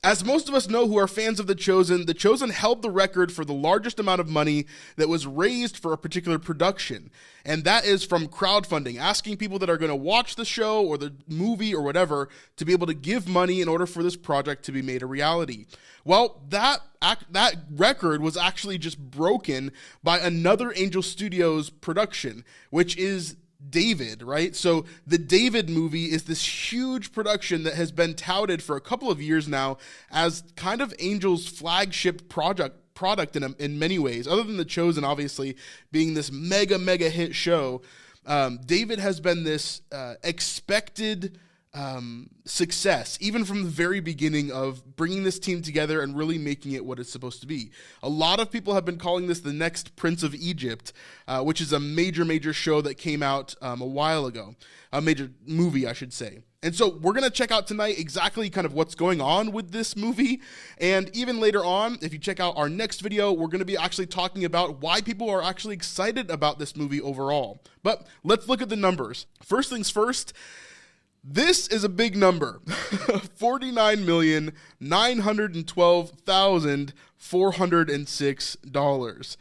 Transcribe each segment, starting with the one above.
As most of us know who are fans of The Chosen held the record for the largest amount of money that was raised for a particular production. And that is from crowdfunding, asking people that are going to watch the show or the movie or whatever to be able to give money in order for this project to be made a reality. Well, that record was actually just broken by another Angel Studios production, which is David, right? So the David movie is this huge production that has been touted for a couple of years now as kind of Angel's flagship product in many ways, other than The Chosen obviously being this mega hit show. David has been this expected success, even from the very beginning of bringing this team together and really making it what it's supposed to be. A lot of people have been calling this the next Prince of Egypt, which is a major show that came out a while ago, a major movie, I should say. And so we're going to check out tonight exactly kind of what's going on with this movie. And even later on, if you check out our next video, we're going to be actually talking about why people are actually excited about this movie overall. But let's look at the numbers. First things first, this is a big number, $49,912,406.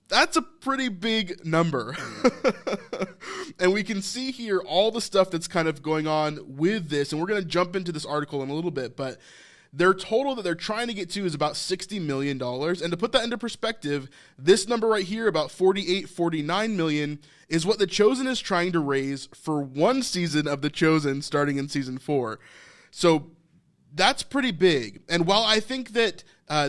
That's a pretty big number. And we can see here all the stuff that's kind of going on with this, and we're going to jump into this article in a little bit, but their total that they're trying to get to is about $60 million. And to put that into perspective, this number right here, about $49 million, is what The Chosen is trying to raise for one season of The Chosen starting in season 4. So that's pretty big. And while I think that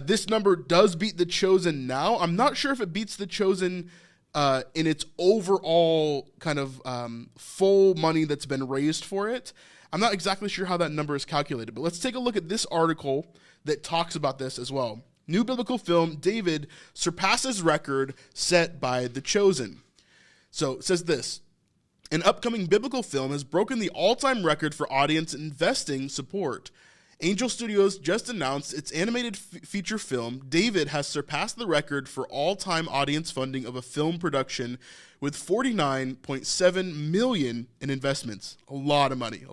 this number does beat The Chosen now, I'm not sure if it beats The Chosen in its overall kind of full money that's been raised for it. I'm not exactly sure how that number is calculated, but let's take a look at this article that talks about this as well. New biblical film, David surpasses record set by The Chosen. So it says this: an upcoming biblical film has broken the all-time record for audience investing support. Angel Studios just announced its animated feature film, David, has surpassed the record for all-time audience funding of a film production with $49.7 million in investments. A lot of money.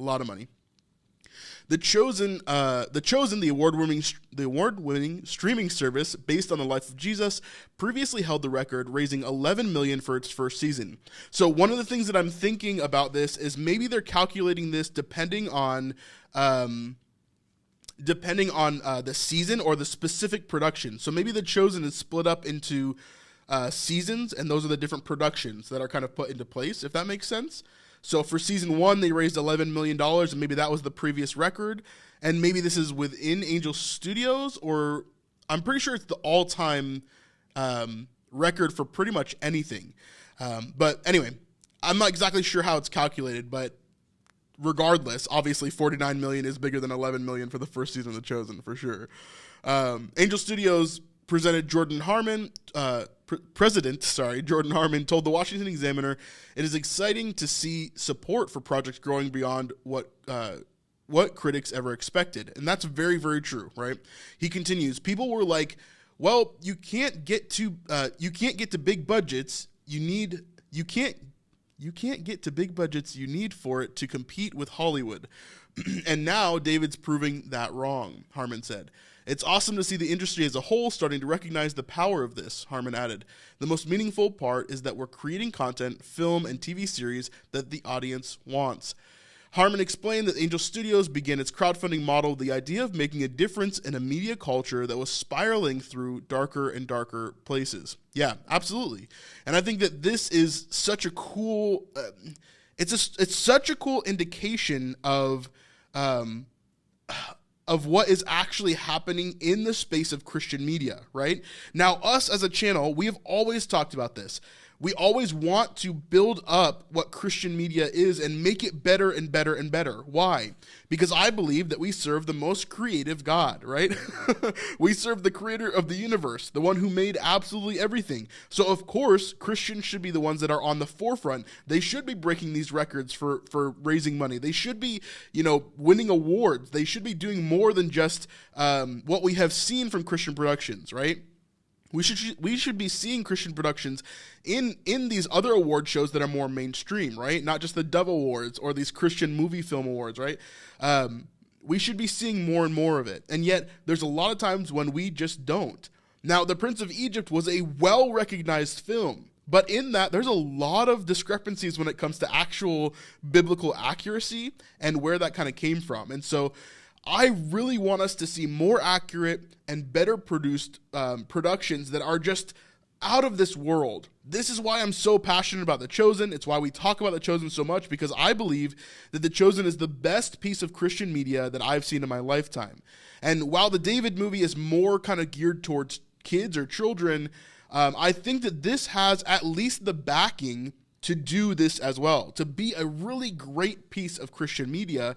The Chosen, the award-winning streaming service based on the life of Jesus, previously held the record, raising $11 million for its first season. So one of the things that I'm thinking about this is maybe they're calculating this depending on the season or the specific production. So maybe The Chosen is split up into seasons, and those are the different productions that are kind of put into place, if that makes sense. So for season 1, they raised $11 million, and maybe that was the previous record. And maybe this is within Angel Studios, or I'm pretty sure it's the all-time record for pretty much anything. But anyway, I'm not exactly sure how it's calculated, but regardless, obviously $49 million is bigger than $11 million for the first season of The Chosen, for sure. Angel Studios president Jordan Harmon told the Washington Examiner, "It is exciting to see support for projects growing beyond what critics ever expected." And that's very, very true, right? He continues, "People were like, well, you can't get to big budgets. You can't get to big budgets you need for it to compete with Hollywood." And now David's proving that wrong, Harmon said. "It's awesome to see the industry as a whole starting to recognize the power of this," Harmon added. "The most meaningful part is that we're creating content, film, and TV series that the audience wants." Harmon explained that Angel Studios began its crowdfunding model with the idea of making a difference in a media culture that was spiraling through darker and darker places. Yeah, absolutely. And I think that this is such a cool, it's such a cool indication of what is actually happening in the space of Christian media, right? Now, us as a channel, we have always talked about this. We always want to build up what Christian media is and make it better and better and better. Why? Because I believe that we serve the most creative God, right? We serve the creator of the universe, the one who made absolutely everything. So, of course, Christians should be the ones that are on the forefront. They should be breaking these records for raising money. They should be, winning awards. They should be doing more than just what we have seen from Christian productions, right? We should be seeing Christian productions in these other award shows that are more mainstream, right? Not just the Dove Awards or these Christian movie film awards, right? We should be seeing more and more of it. And yet there's a lot of times when we just don't. Now, The Prince of Egypt was a well-recognized film, but in that, there's a lot of discrepancies when it comes to actual biblical accuracy and where that kind of came from. And so I really want us to see more accurate and better produced productions that are just out of this world. This is why I'm so passionate about The Chosen. It's why we talk about The Chosen so much, because I believe that The Chosen is the best piece of Christian media that I've seen in my lifetime. And while the David movie is more kind of geared towards kids or children, I think that this has at least the backing to do this as well, to be a really great piece of Christian media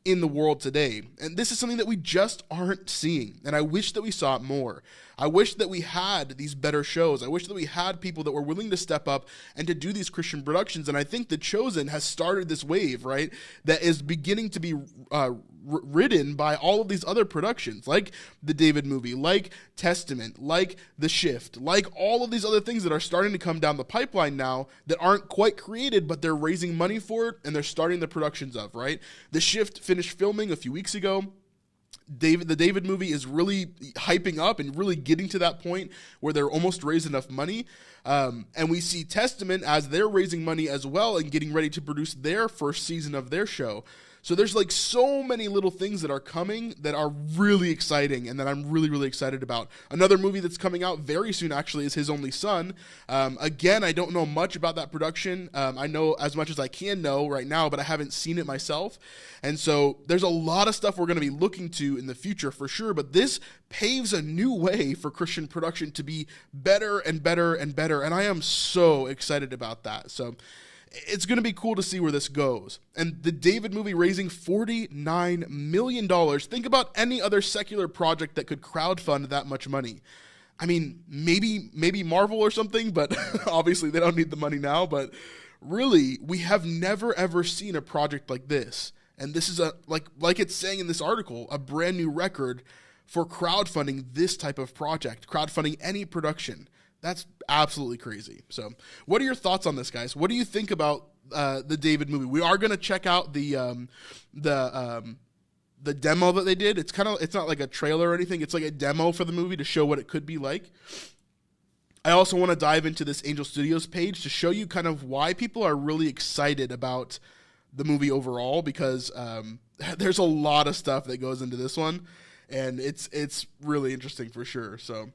in the world today. And this is something that we just aren't seeing. And I wish that we saw it more. I wish that we had these better shows. I wish that we had people that were willing to step up and to do these Christian productions. And I think The Chosen has started this wave, right, that is beginning to be ridden by all of these other productions, like the David movie, like Testament, like The Shift, like all of these other things that are starting to come down the pipeline now that aren't quite created, but they're raising money for it and they're starting the productions of, right? The Shift finished filming a few weeks ago. The David movie is really hyping up and really getting to that point where they're almost raised enough money. And we see Testament as they're raising money as well and getting ready to produce their first season of their show. So there's like so many little things that are coming that are really exciting and that I'm really, really excited about. Another movie that's coming out very soon actually is His Only Son. Again, I don't know much about that production. I know as much as I can know right now, but I haven't seen it myself. And so there's a lot of stuff we're going to be looking to in the future for sure, but this paves a new way for Christian production to be better and better and better. And I am so excited about that. So it's going to be cool to see where this goes. And the David movie raising $49 million. Think about any other secular project that could crowdfund that much money. I mean, maybe Marvel or something, but obviously they don't need the money now. But really, we have never, ever seen a project like this. And this is, like it's saying in this article, a brand new record for crowdfunding this type of project, crowdfunding any production. That's absolutely crazy. So what are your thoughts on this, guys? What do you think about the David movie? We are going to check out the demo that they did. It's not like a trailer or anything. It's like a demo for the movie to show what it could be like. I also want to dive into this Angel Studios page to show you kind of why people are really excited about the movie overall, because there's a lot of stuff that goes into this one, and it's really interesting for sure. So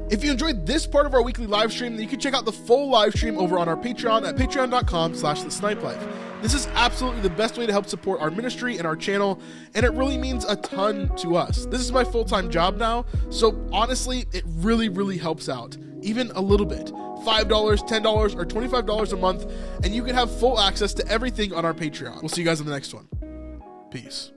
if you enjoyed this part of our weekly live stream, then you can check out the full live stream over on our Patreon at patreon.com/thesnipelife. This is absolutely the best way to help support our ministry and our channel, and it really means a ton to us. This is my full-time job now, so honestly, it really, really helps out, even a little bit. $5, $10, or $25 a month, and you can have full access to everything on our Patreon. We'll see you guys in the next one. Peace.